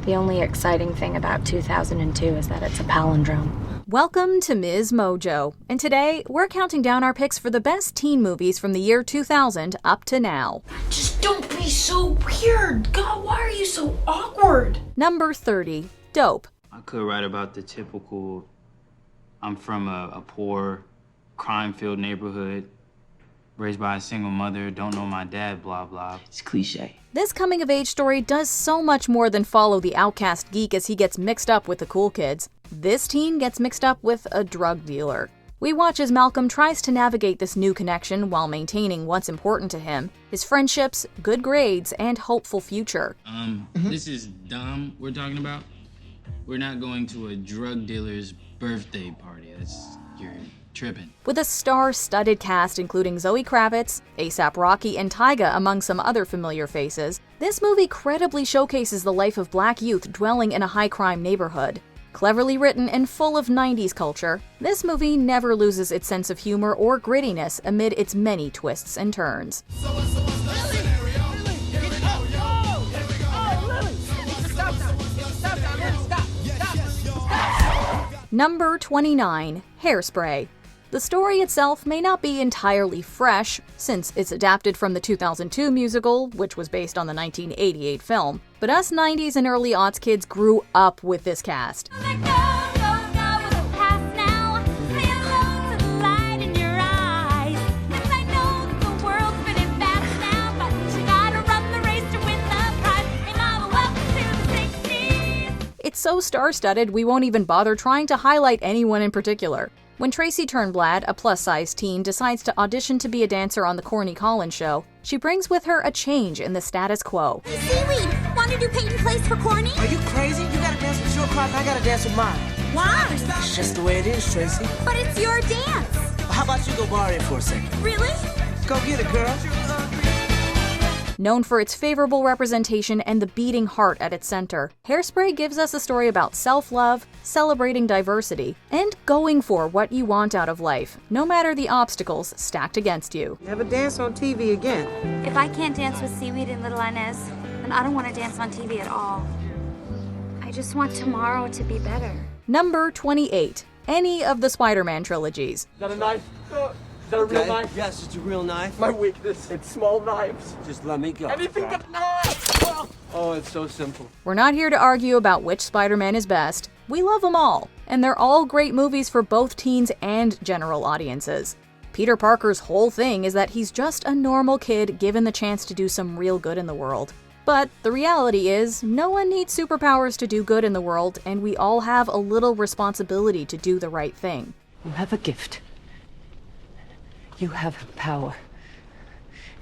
The only exciting thing about 2002 is that it's a palindrome. Welcome to MsMojo, and today we're counting down our picks for the best teen movies from the year 2000 up to now. Just don't be so weird. God, why are you so awkward? Number 30, Dope. I could write about the typical, I'm from a poor, crime-filled neighborhood, raised by a single mother, don't know my dad, blah, blah. It's cliche. This coming-of-age story does so much more than follow the outcast geek as he gets mixed up with the cool kids. This teen gets mixed up with a drug dealer. We watch as Malcolm tries to navigate this new connection while maintaining what's important to him, his friendships, good grades, and hopeful future. This is Dom we're talking about. We're not going to a drug dealer's birthday party. You're tripping. With a star-studded cast including Zoe Kravitz, A$AP Rocky, and Tyga among some other familiar faces, this movie credibly showcases the life of black youth dwelling in a high-crime neighborhood. Cleverly written and full of 90s culture, this movie never loses its sense of humor or grittiness amid its many twists and turns. Number 29, Hairspray. The story itself may not be entirely fresh, since it's adapted from the 2002 musical, which was based on the 1988 film, but us 90s and early aughts kids grew up with this cast. It's so star-studded we won't even bother trying to highlight anyone in particular. When Tracy Turnblad, a plus-size teen, decides to audition to be a dancer on the Corny Collins show, she brings with her a change in the status quo. Hey, Seaweed! Want to do paint and place for Corny? Are you crazy? You gotta dance with your crowd, I gotta dance with mine. Why? It's just the way it is, Tracy. But it's your dance! How about you go borrow it for a second? Really? Go get it, girl. Known for its favorable representation and the beating heart at its center, Hairspray gives us a story about self-love, celebrating diversity, and going for what you want out of life, no matter the obstacles stacked against you. Never dance on TV again. If I can't dance with Seaweed and Little Inez, then I don't want to dance on TV at all. I just want tomorrow to be better. Number 28. Any of the SpiderMan trilogies. Is that a knife? Is that a real knife? Yes, it's a real knife. My weakness, it's small knives. Just let me go. Anything but knives! Oh, it's so simple. We're not here to argue about which Spider-Man is best. We love them all, and they're all great movies for both teens and general audiences. Peter Parker's whole thing is that he's just a normal kid given the chance to do some real good in the world. But the reality is, no one needs superpowers to do good in the world, and we all have a little responsibility to do the right thing. You have a gift. You have power.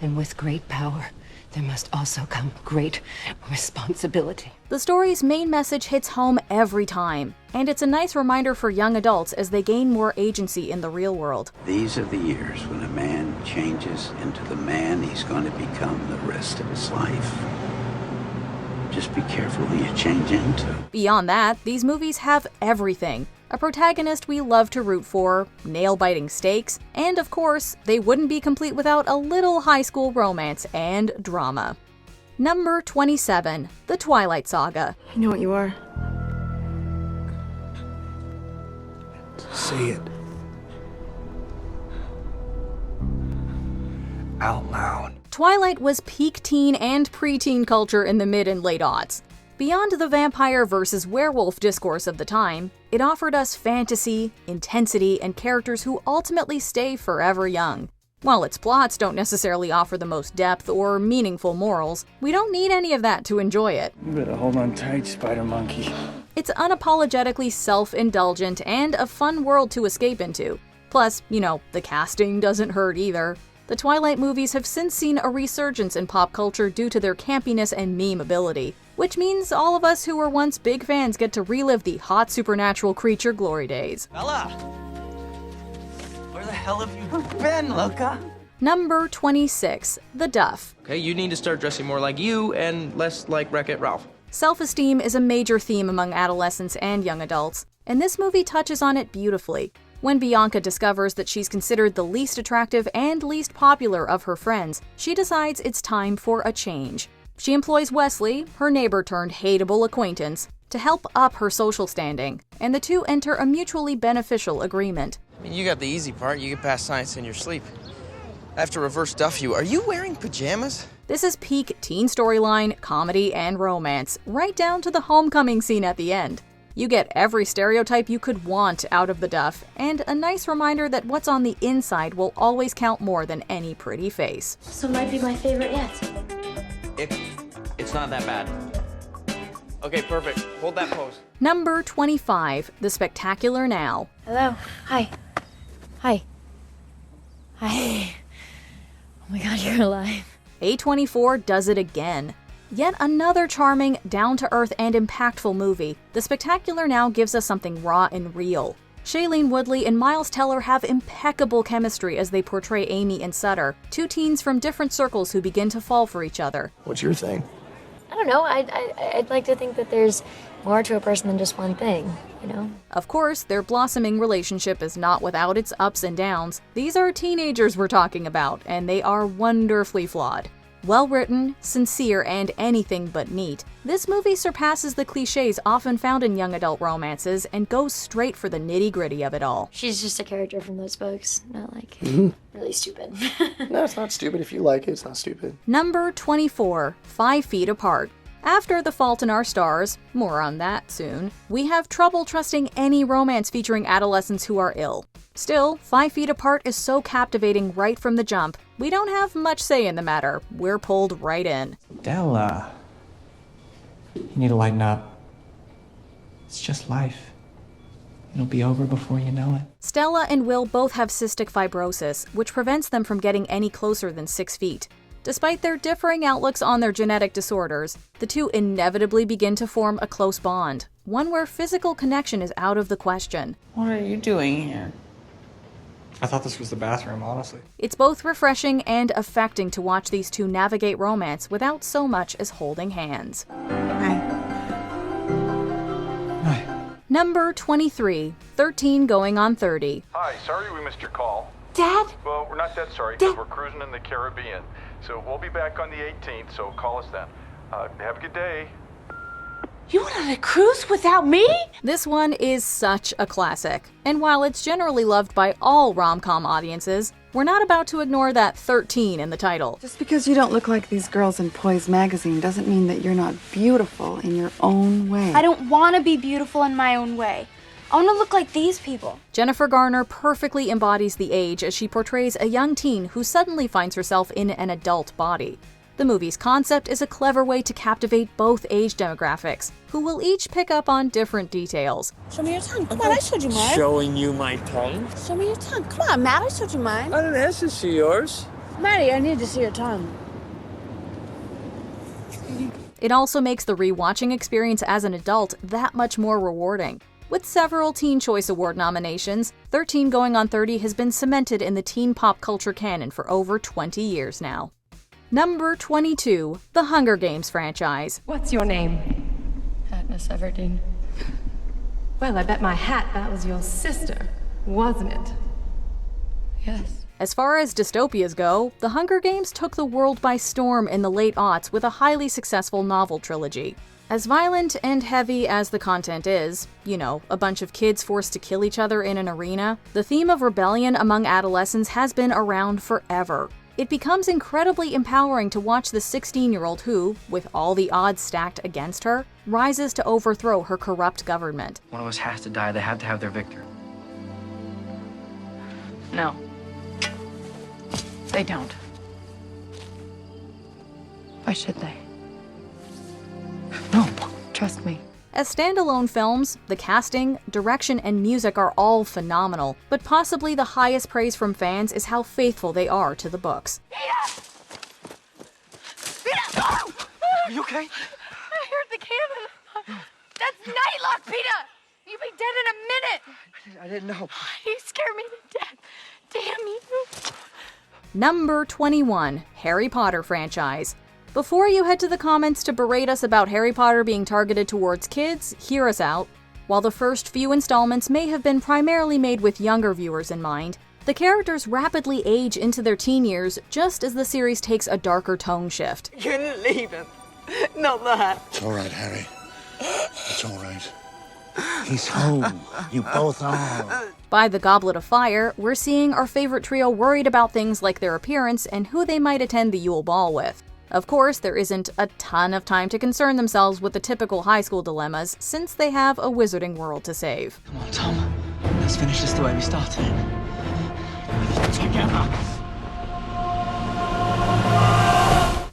And with great power, there must also come great responsibility. The story's main message hits home every time, and it's a nice reminder for young adults as they gain more agency in the real world. These are the years when a man changes into the man he's going to become the rest of his life. Just be careful who you change into. Beyond that, these movies have everything. A protagonist we love to root for, nail-biting stakes, and of course, they wouldn't be complete without a little high school romance and drama. Number 27, The Twilight Saga. I know what you are. Say it. Out loud. Twilight was peak teen and preteen culture in the mid and late aughts. Beyond the vampire versus werewolf discourse of the time, it offered us fantasy, intensity, and characters who ultimately stay forever young. While its plots don't necessarily offer the most depth or meaningful morals, we don't need any of that to enjoy it. You better hold on tight, Spider Monkey. It's unapologetically self-indulgent and a fun world to escape into. Plus, the casting doesn't hurt either. The Twilight movies have since seen a resurgence in pop culture due to their campiness and meme ability, which means all of us who were once big fans get to relive the hot supernatural creature glory days. Bella! Where the hell have you been, Luca? Number 26, The Duff. Okay, you need to start dressing more like you and less like Wreck-It Ralph. Self-esteem is a major theme among adolescents and young adults, and this movie touches on it beautifully. When Bianca discovers that she's considered the least attractive and least popular of her friends, she decides it's time for a change. She employs Wesley, her neighbor-turned-hateable acquaintance, to help up her social standing, and the two enter a mutually beneficial agreement. I mean, you got the easy part. You can pass science in your sleep. I have to reverse Duff you. Are you wearing pajamas? This is peak teen storyline, comedy, and romance, right down to the homecoming scene at the end. You get every stereotype you could want out of the Duff, and a nice reminder that what's on the inside will always count more than any pretty face. So might be my favorite yet. It's not that bad. Okay, perfect. Hold that pose. Number 25, The Spectacular Now. Hello. Hi. Hi. Hi. Oh my god, you're alive. A24 does it again. Yet another charming, down-to-earth, and impactful movie, The Spectacular Now gives us something raw and real. Shailene Woodley and Miles Teller have impeccable chemistry as they portray Amy and Sutter, two teens from different circles who begin to fall for each other. What's your thing? I don't know. I'd like to think that there's more to a person than just one thing, you know? Of course, their blossoming relationship is not without its ups and downs. These are teenagers we're talking about, and they are wonderfully flawed. Well-written, sincere, and anything but neat, this movie surpasses the cliches often found in young adult romances and goes straight for the nitty-gritty of it all. She's just a character from those books, not like really stupid. No, it's not stupid. If you like it, it's not stupid. Number 24, 5 Feet Apart. After The Fault in Our Stars, more on that soon, we have trouble trusting any romance featuring adolescents who are ill. Still, 5 Feet Apart is so captivating right from the jump, we don't have much say in the matter. We're pulled right in. Della, you need to lighten up. It's just life. It'll be over before you know it. Stella and Will both have cystic fibrosis, which prevents them from getting any closer than 6 feet. Despite their differing outlooks on their genetic disorders, the two inevitably begin to form a close bond, one where physical connection is out of the question. What are you doing here? I thought this was the bathroom, honestly. It's both refreshing and affecting to watch these two navigate romance without so much as holding hands. Hi. Number 23, 13 going on 30. Hi, sorry we missed your call. Dad? Well, we're not that sorry because we're cruising in the Caribbean. So we'll be back on the 18th, so call us then. Have a good day. You went on a cruise without me? This one is such a classic, and while it's generally loved by all rom-com audiences, we're not about to ignore that 13 in the title. Just because you don't look like these girls in Poise magazine doesn't mean that you're not beautiful in your own way. I don't want to be beautiful in my own way. I want to look like these people. Jennifer Garner perfectly embodies the age as she portrays a young teen who suddenly finds herself in an adult body. The movie's concept is a clever way to captivate both age demographics, who will each pick up on different details. Show me your tongue. Come on, I showed you mine. Showing you my tongue? Show me your tongue. Come on, Matt, I showed you mine. I didn't ask to see yours. Maddie, I need to see your tongue. It also makes the rewatching experience as an adult that much more rewarding. With several Teen Choice Award nominations, 13 Going on 30 has been cemented in the teen pop culture canon for over 20 years now. Number 22, The Hunger Games franchise. What's your name? Katniss Everdeen. Well, I bet my hat that was your sister, wasn't it? Yes. As far as dystopias go, The Hunger Games took the world by storm in the late aughts with a highly successful novel trilogy. As violent and heavy as the content is, you know, a bunch of kids forced to kill each other in an arena, the theme of rebellion among adolescents has been around forever. It becomes incredibly empowering to watch the 16-year-old who, with all the odds stacked against her, rises to overthrow her corrupt government. One of us has to die. They have to have their victor. No. They don't. Why should they? No, trust me. As standalone films, the casting, direction, and music are all phenomenal, but possibly the highest praise from fans is how faithful they are to the books. Are you okay? I heard the cannon. That's Nightlock, Peter! You'll be dead in a minute! I didn't know. You scare me to death. Damn you. Number 21, Harry Potter franchise. Before you head to the comments to berate us about Harry Potter being targeted towards kids, hear us out. While the first few installments may have been primarily made with younger viewers in mind, the characters rapidly age into their teen years just as the series takes a darker tone shift. You didn't leave him. Not that. It's all right, Harry. It's all right. He's home. You both are. By The Goblet of Fire, we're seeing our favorite trio worried about things like their appearance and who they might attend the Yule Ball with. Of course, there isn't a ton of time to concern themselves with the typical high school dilemmas, since they have a wizarding world to save. Come on, Tom. Let's finish this the way we started. Together.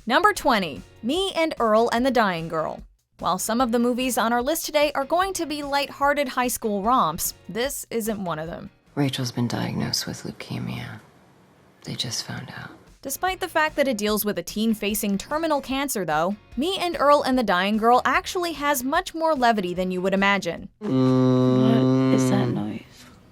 Number 20. Me and Earl and the Dying Girl. While some of the movies on our list today are going to be lighthearted high school romps, this isn't one of them. Rachel's been diagnosed with leukemia. They just found out. Despite the fact that it deals with a teen facing terminal cancer, though, Me and Earl and the Dying Girl actually has much more levity than you would imagine. What is that noise?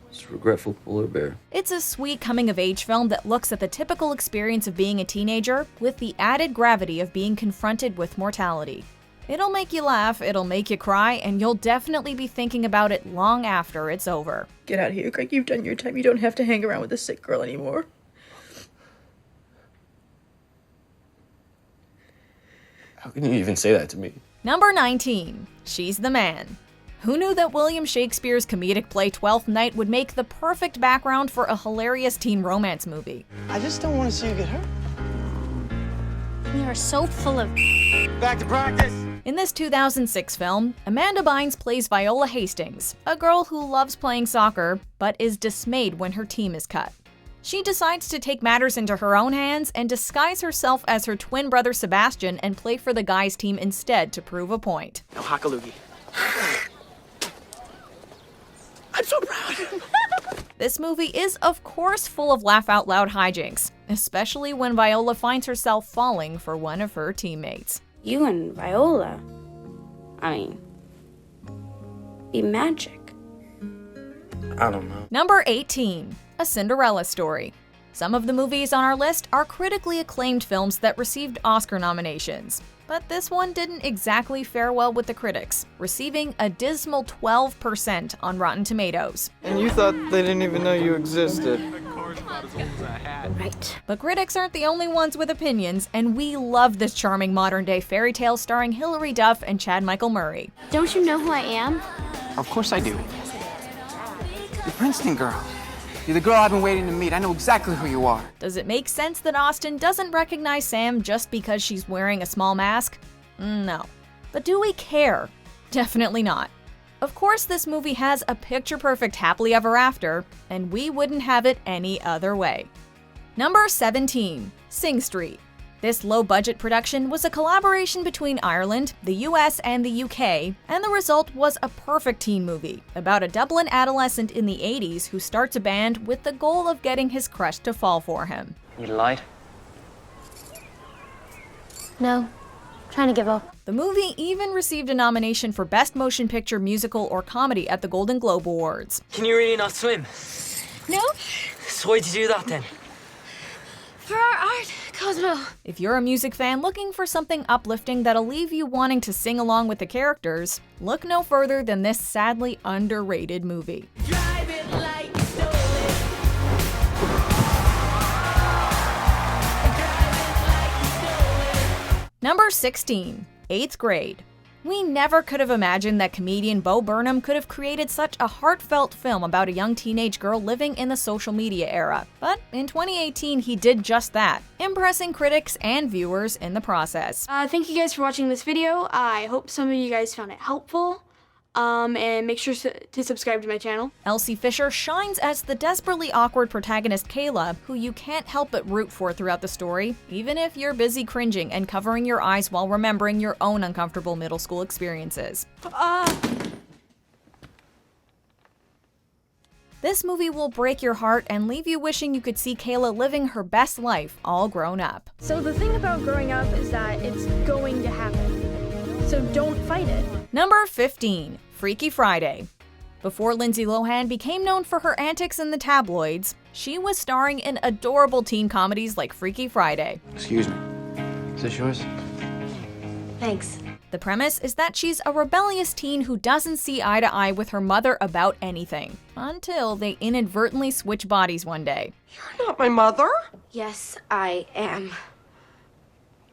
It's regretful polar bear. It's a sweet coming-of-age film that looks at the typical experience of being a teenager with the added gravity of being confronted with mortality. It'll make you laugh, it'll make you cry, and you'll definitely be thinking about it long after it's over. Get out of here, Greg. You've done your time. You don't have to hang around with a sick girl anymore. How can you even say that to me? Number 19. She's the Man. Who knew that William Shakespeare's comedic play Twelfth Night would make the perfect background for a hilarious teen romance movie? I just don't want to see you get hurt. You are so full of... Back to practice! In this 2006 film, Amanda Bynes plays Viola Hastings, a girl who loves playing soccer, but is dismayed when her team is cut. She decides to take matters into her own hands and disguise herself as her twin brother Sebastian and play for the guys' team instead to prove a point. No hakalugi. I'm so proud! This movie is, of course, full of laugh-out-loud hijinks, especially when Viola finds herself falling for one of her teammates. You and Viola, be magic. I don't know. Number 18. A Cinderella Story. Some of the movies on our list are critically acclaimed films that received Oscar nominations. But this one didn't exactly fare well with the critics, receiving a dismal 12% on Rotten Tomatoes. And you thought they didn't even know you existed. Right. But critics aren't the only ones with opinions, and we love this charming modern-day fairy tale starring Hilary Duff and Chad Michael Murray. Don't you know who I am? Of course I do. You're Princeton girl. You're the girl I've been waiting to meet. I know exactly who you are. Does it make sense that Austin doesn't recognize Sam just because she's wearing a small mask? No. But do we care? Definitely not. Of course, this movie has a picture-perfect happily ever after, and we wouldn't have it any other way. Number 17. Sing Street. This low-budget production was a collaboration between Ireland, the US, and the UK, and the result was a perfect teen movie about a Dublin adolescent in the 80s who starts a band with the goal of getting his crush to fall for him. You lied? No. Trying to give up. The movie even received a nomination for Best Motion Picture, Musical, or Comedy at the Golden Globe Awards. Can you really not swim? No? So why'd you do that then? For our art, Cosmo. If you're a music fan looking for something uplifting that'll leave you wanting to sing along with the characters, look no further than this sadly underrated movie. Drive it like you stole it. Number 16. 8th Grade. We never could have imagined that comedian Bo Burnham could have created such a heartfelt film about a young teenage girl living in the social media era. But in 2018, he did just that, impressing critics and viewers in the process. Thank you guys for watching this video. I hope some of you guys found it helpful. And make sure to subscribe to my channel. Elsie Fisher shines as the desperately awkward protagonist Kayla, who you can't help but root for throughout the story, even if you're busy cringing and covering your eyes while remembering your own uncomfortable middle school experiences. This movie will break your heart and leave you wishing you could see Kayla living her best life all grown up. So the thing about growing up is that it's going to happen. So don't fight it. Number 15. Freaky Friday. Before Lindsay Lohan became known for her antics in the tabloids, she was starring in adorable teen comedies like Freaky Friday. Excuse me. Is this yours? Thanks. The premise is that she's a rebellious teen who doesn't see eye to eye with her mother about anything, until they inadvertently switch bodies one day. You're not my mother. Yes, I am.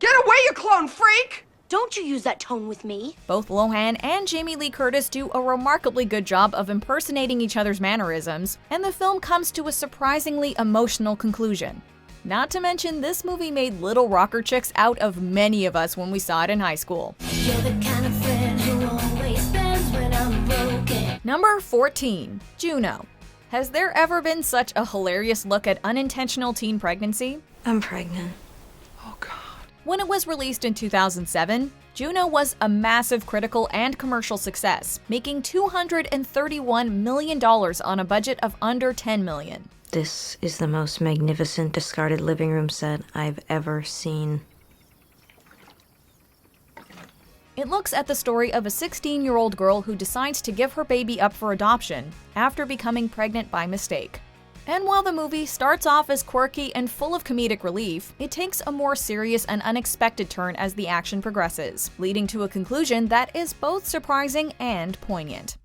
Get away, you clone freak! Don't you use that tone with me. Both Lohan and Jamie Lee Curtis do a remarkably good job of impersonating each other's mannerisms, and the film comes to a surprisingly emotional conclusion. Not to mention, this movie made little rocker chicks out of many of us when we saw it in high school. You're the kind of friend who always stands when I'm broken. Number 14. Juno. Has there ever been such a hilarious look at unintentional teen pregnancy? I'm pregnant. When it was released in 2007, Juno was a massive critical and commercial success, making $231 million on a budget of under $10 million. This is the most magnificent discarded living room set I've ever seen. It looks at the story of a 16-year-old girl who decides to give her baby up for adoption after becoming pregnant by mistake. And while the movie starts off as quirky and full of comedic relief, it takes a more serious and unexpected turn as the action progresses, leading to a conclusion that is both surprising and poignant.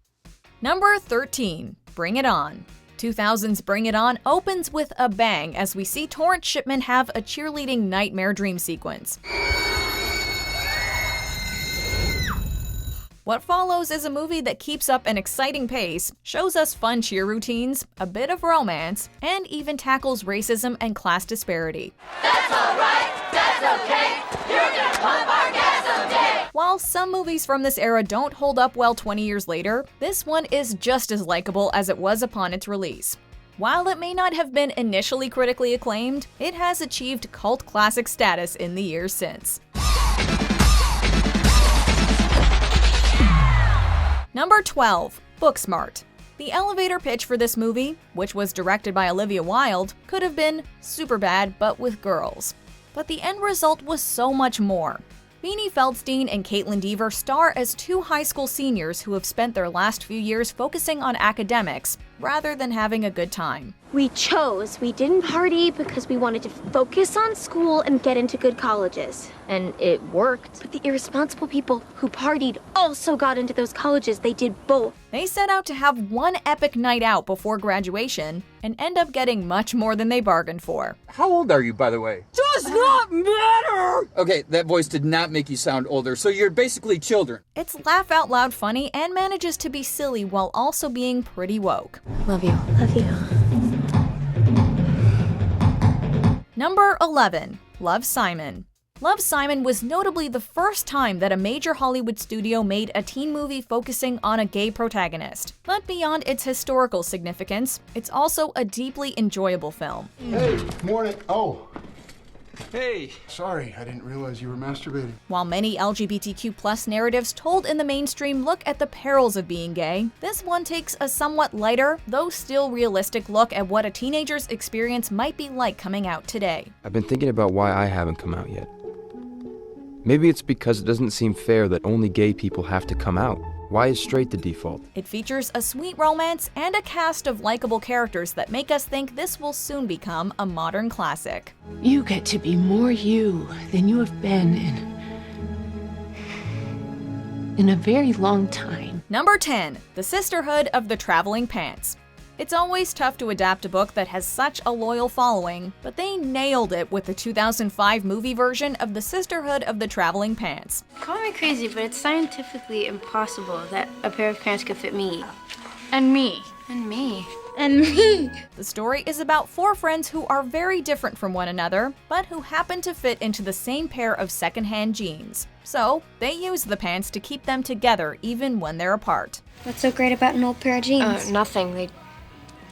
Number 13. Bring It On. 2000's Bring It On opens with a bang as we see Torrance Shipman have a cheerleading nightmare dream sequence. What follows is a movie that keeps up an exciting pace, shows us fun cheer routines, a bit of romance, and even tackles racism and class disparity. That's alright, that's okay, you're gonna pump our gas someday. While some movies from this era don't hold up well 20 years later, this one is just as likable as it was upon its release. While it may not have been initially critically acclaimed, it has achieved cult classic status in the years since. Number 12. Booksmart. The elevator pitch for this movie, which was directed by Olivia Wilde, could have been Superbad but with girls. But the end result was so much more. Beanie Feldstein and Caitlin Dever star as two high school seniors who have spent their last few years focusing on academics rather than having a good time. We didn't party because we wanted to focus on school and get into good colleges. And it worked. But the irresponsible people who partied also got into those colleges. They did both. They set out to have one epic night out before graduation and end up getting much more than they bargained for. How old are you, by the way? Does not matter! Okay, that voice did not make you sound older, so you're basically children. It's laugh out loud funny and manages to be silly while also being pretty woke. Love you. Love you. Number 11. Love, Simon. Love, Simon was notably the first time that a major Hollywood studio made a teen movie focusing on a gay protagonist. But beyond its historical significance, it's also a deeply enjoyable film. Hey, morning. Oh. Hey. Sorry, I didn't realize you were masturbating. While many LGBTQ+ narratives told in the mainstream look at the perils of being gay, this one takes a somewhat lighter, though still realistic look at what a teenager's experience might be like coming out today. I've been thinking about why I haven't come out yet. Maybe it's because it doesn't seem fair that only gay people have to come out. Why is straight the default? It features a sweet romance and a cast of likable characters that make us think this will soon become a modern classic. You get to be more you than you have been in a very long time. Number 10. The Sisterhood of the Traveling Pants. It's always tough to adapt a book that has such a loyal following, but they nailed it with the 2005 movie version of The Sisterhood of the Traveling Pants. Call me crazy, but it's scientifically impossible that a pair of pants could fit me. And me. And me. And me. The story is about four friends who are very different from one another, but who happen to fit into the same pair of secondhand jeans. So, they use the pants to keep them together even when they're apart. What's so great about an old pair of jeans? Nothing.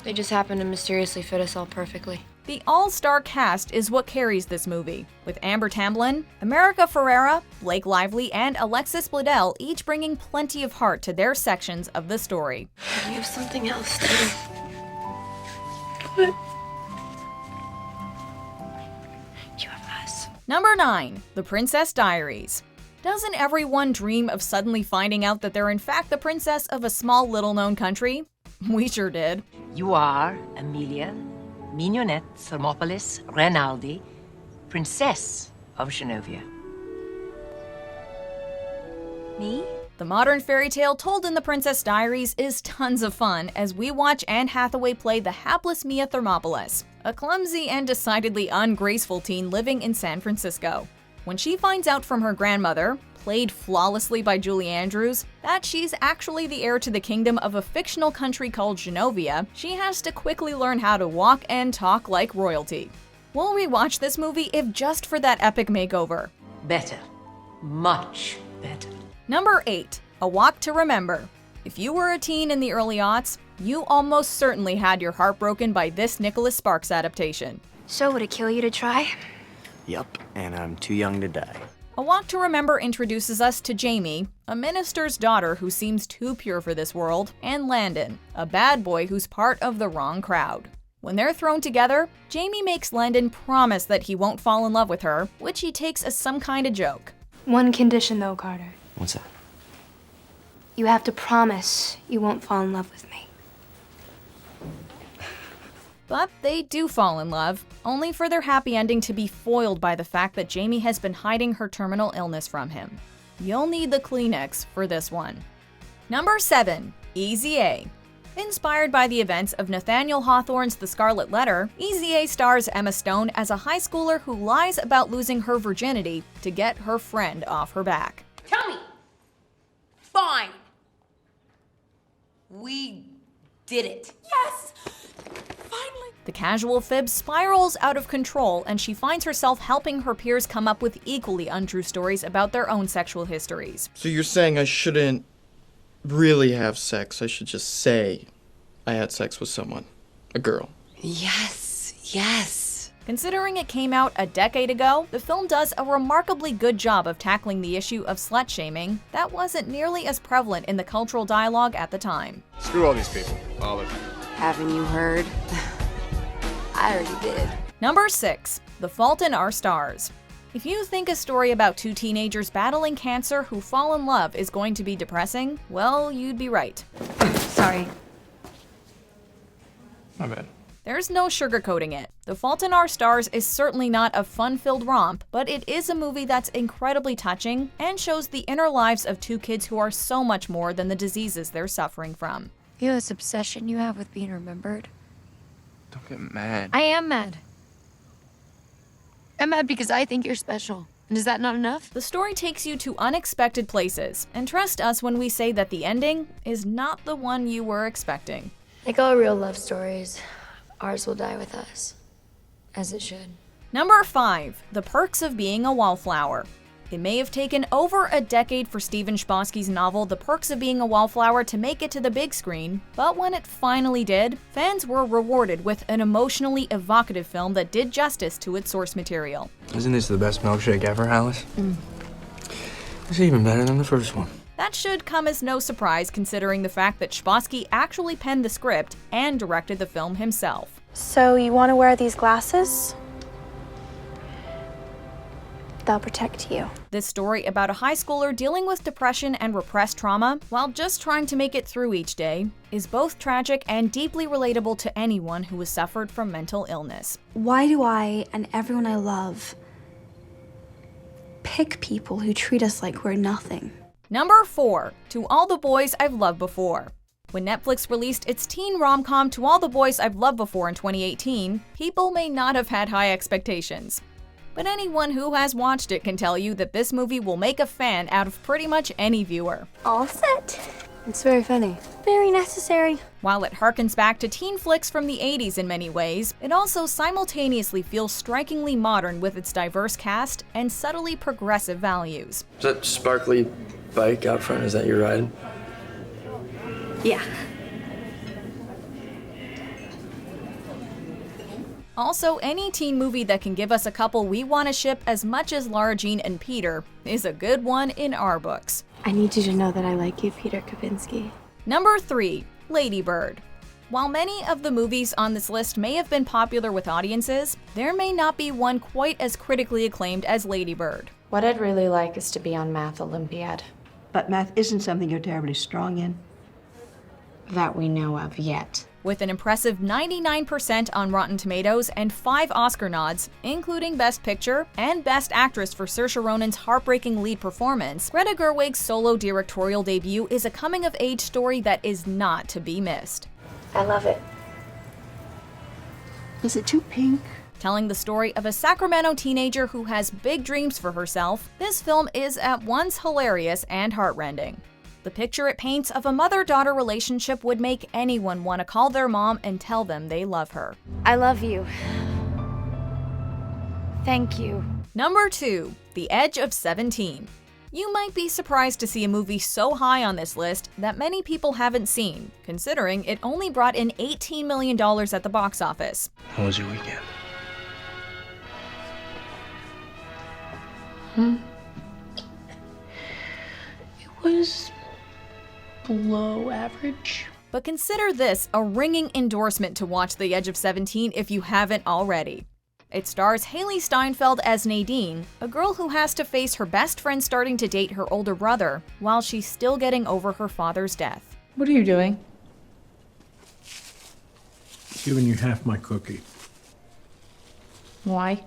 They just happen to mysteriously fit us all perfectly. The all-star cast is what carries this movie, with Amber Tamblyn, America Ferrera, Blake Lively, and Alexis Bledel each bringing plenty of heart to their sections of the story. You have something else to do. What? You have us. Number 9. The Princess Diaries. Doesn't everyone dream of suddenly finding out that they're in fact the princess of a small little-known country? We sure did. You are Amelia Mignonette Thermopolis Rinaldi, Princess of Genovia. Me? The modern fairy tale told in The Princess Diaries is tons of fun as we watch Anne Hathaway play the hapless Mia Thermopolis, a clumsy and decidedly ungraceful teen living in San Francisco. when she finds out from her grandmother, played flawlessly by Julie Andrews, that she's actually the heir to the kingdom of a fictional country called Genovia, she has to quickly learn how to walk and talk like royalty. We'll rewatch this movie if just for that epic makeover. Better. Much better. Number 8. A Walk to Remember. If you were a teen in the early aughts, you almost certainly had your heart broken by this Nicholas Sparks adaptation. So would it kill you to try? Yup, and I'm too young to die. A Walk to Remember introduces us to Jamie, a minister's daughter who seems too pure for this world, and Landon, a bad boy who's part of the wrong crowd. When they're thrown together, Jamie makes Landon promise that he won't fall in love with her, which he takes as some kind of joke. One condition though, Carter. What's that? You have to promise you won't fall in love with me. But they do fall in love, only for their happy ending to be foiled by the fact that Jamie has been hiding her terminal illness from him. You'll need the Kleenex for this one. Number 7. Easy A. Inspired by the events of Nathaniel Hawthorne's The Scarlet Letter, Easy A stars Emma Stone as a high schooler who lies about losing her virginity to get her friend off her back. Tell me. Fine. We did it. Yes! The casual fib spirals out of control, and she finds herself helping her peers come up with equally untrue stories about their own sexual histories. So you're saying I shouldn't really have sex, I should just say I had sex with someone. A girl. Yes, yes. Considering it came out a decade ago, the film does a remarkably good job of tackling the issue of slut-shaming that wasn't nearly as prevalent in the cultural dialogue at the time. Screw all these people. All of them. Haven't you heard? I already did. Number 6. The Fault in Our Stars. If you think a story about two teenagers battling cancer who fall in love is going to be depressing, well, you'd be right. Sorry. My bad. There's no sugarcoating it. The Fault in Our Stars is certainly not a fun-filled romp, but it is a movie that's incredibly touching and shows the inner lives of two kids who are so much more than the diseases they're suffering from. You know this obsession you have with being remembered? Don't get mad. I am mad. I'm mad because I think you're special. And is that not enough? The story takes you to unexpected places, and trust us when we say that the ending is not the one you were expecting. Like all real love stories, ours will die with us. As it should. Number 5. The Perks of Being a Wallflower. It may have taken over a decade for Stephen Chbosky's novel The Perks of Being a Wallflower to make it to the big screen, but when it finally did, fans were rewarded with an emotionally evocative film that did justice to its source material. Isn't this the best milkshake ever, Alice? It's even better than the first one. That should come as no surprise considering the fact that Chbosky actually penned the script and directed the film himself. So you want to wear these glasses? They'll protect you. This story about a high schooler dealing with depression and repressed trauma while just trying to make it through each day is both tragic and deeply relatable to anyone who has suffered from mental illness. Why do I and everyone I love pick people who treat us like we're nothing? Number 4. To All the Boys I've Loved Before. When Netflix released its teen rom-com To All the Boys I've Loved Before in 2018, people may not have had high expectations. But anyone who has watched it can tell you that this movie will make a fan out of pretty much any viewer. All set. It's very funny. Very necessary. While it harkens back to teen flicks from the 80s in many ways, it also simultaneously feels strikingly modern with its diverse cast and subtly progressive values. Is that sparkly bike out front, is that your ride? Yeah. Also, any teen movie that can give us a couple we want to ship as much as Lara Jean and Peter is a good one in our books. I need you to know that I like you, Peter Kavinsky. Number 3. Lady Bird. While many of the movies on this list may have been popular with audiences, there may not be one quite as critically acclaimed as Lady Bird. What I'd really like is to be on Math Olympiad. But math isn't something you're terribly strong in. That we know of yet. With an impressive 99% on Rotten Tomatoes and 5 Oscar nods, including Best Picture and Best Actress for Saoirse Ronan's heartbreaking lead performance, Greta Gerwig's solo directorial debut is a coming-of-age story that is not to be missed. I love it. Is it too pink? Telling the story of a Sacramento teenager who has big dreams for herself, this film is at once hilarious and heartrending. The picture it paints of a mother-daughter relationship would make anyone want to call their mom and tell them they love her. I love you. Thank you. Number 2. The Edge of 17. You might be surprised to see a movie so high on this list that many people haven't seen, considering it only brought in $18 million at the box office. How was your weekend? It was below average. But consider this a ringing endorsement to watch The Edge of 17 if you haven't already. It stars Haley Steinfeld as Nadine, a girl who has to face her best friend starting to date her older brother, while she's still getting over her father's death. What are you doing? Giving you half my cookie. Why?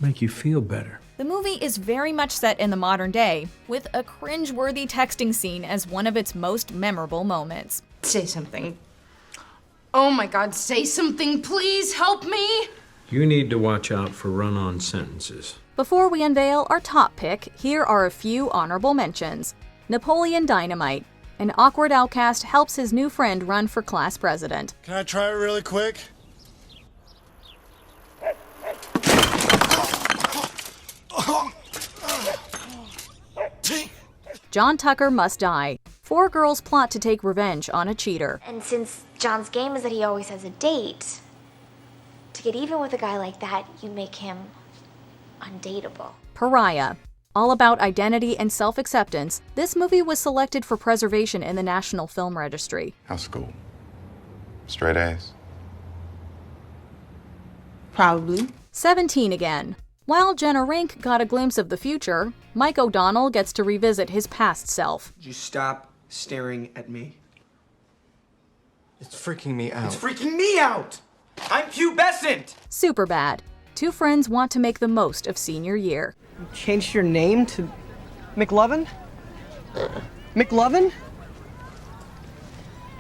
Make you feel better. The movie is very much set in the modern day, with a cringe-worthy texting scene as one of its most memorable moments. Say something. Oh my God, say something, please help me. You need to watch out for run-on sentences. Before we unveil our top pick, here are a few honorable mentions. Napoleon Dynamite. An awkward outcast helps his new friend run for class president. Can I try it really quick? John Tucker Must Die. 4 girls plot to take revenge on a cheater. And since John's game is that he always has a date, to get even with a guy like that, you make him undateable. Pariah. All about identity and self-acceptance, this movie was selected for preservation in the National Film Registry. How's school? Straight A's? Probably. 17 again. While Jenna Rink got a glimpse of the future, Mike O'Donnell gets to revisit his past self. Would you stop staring at me? It's freaking me out. It's freaking me out! I'm pubescent! Superbad. 2 friends want to make the most of senior year. You changed your name to McLovin? McLovin?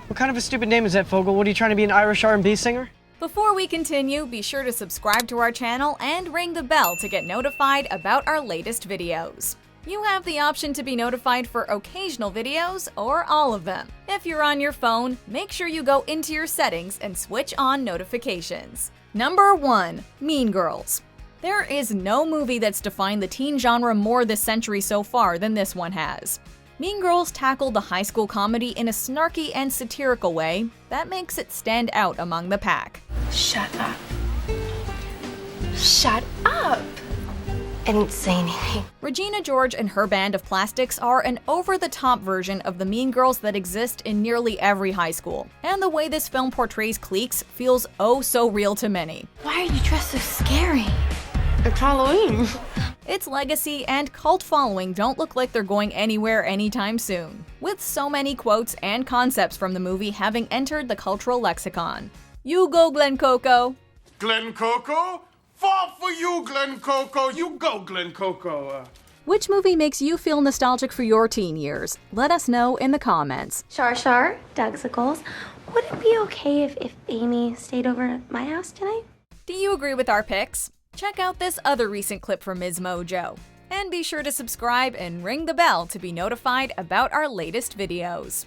What kind of a stupid name is that, Fogel? What, are you trying to be an Irish R&B singer? Before we continue, be sure to subscribe to our channel and ring the bell to get notified about our latest videos. You have the option to be notified for occasional videos or all of them. If you're on your phone, make sure you go into your settings and switch on notifications. Number 1. Mean Girls. There is no movie that's defined the teen genre more this century so far than this one has. Mean Girls tackled the high school comedy in a snarky and satirical way that makes it stand out among the pack. Shut up. Shut up. I didn't say anything. Regina George and her band of plastics are an over-the-top version of the Mean Girls that exist in nearly every high school. And the way this film portrays cliques feels oh so real to many. Why are you dressed so scary? It's Halloween. Its legacy and cult following don't look like they're going anywhere anytime soon, with so many quotes and concepts from the movie having entered the cultural lexicon. You go, Glen Coco! Glen Coco? Fall for you, Glen Coco! You go, Glen Coco! Which movie makes you feel nostalgic for your teen years? Let us know in the comments. Shar, Dugsicles, would it be okay if Amy stayed over at my house tonight? Do you agree with our picks? Check out this other recent clip from MsMojo. And be sure to subscribe and ring the bell to be notified about our latest videos.